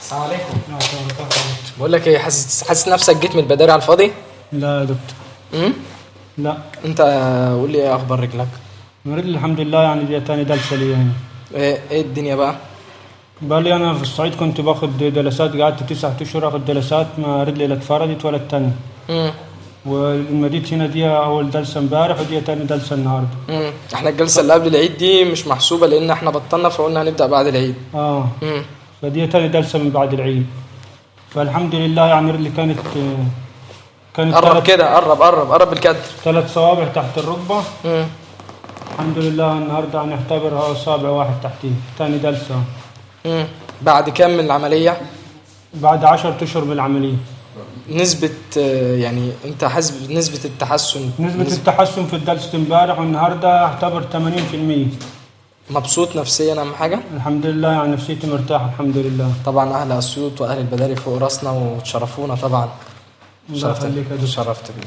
السلام عليكم. بقول لك ايه، حاسس نفسك جيت من البداري على الفاضي؟ لا يا دكتور. لا. انت قول لي ايه اخبار رجلك؟ رجلي الحمد لله، يعني دي تاني جلسه لي هنا. ايه الدنيا بقى؟ بالي انا في الصعيد كنت باخد جلسات، قعدت 9 اشهر اخد جلسات، ما رجلي لا اتفردت ولا التانية. والمديت هنا دي اول جلسه امبارح، ودي تاني جلسه النهارده. احنا الجلسه اللي قبل العيد دي مش محسوبه لان احنا بطلنا، فقلنا هنبدا بعد العيد. فدي تاني جلسه من بعد العيد. فالحمد لله يعني رجلي كانت قرب كده، قرب بالكدر. 3 صوابع تحت الركبه. الحمد لله النهارده هنعتبرها صابع واحد تحتيه، تاني جلسه. بعد كام من العمليه؟ بعد 10 اشهر من العمليه. نسبة يعني انت حاسس بنسبة التحسن؟ نسبة التحسن في الجلسة امبارح والنهارده اعتبر 80%. مبسوط نفسيا اهم حاجة؟ الحمد لله، يعني نفسيتي مرتاحة الحمد لله. طبعا اهل اسيوط واهل البداري فوق راسنا وتشرفونا طبعا. الله يخليك يا دكتور. شرفت بيك.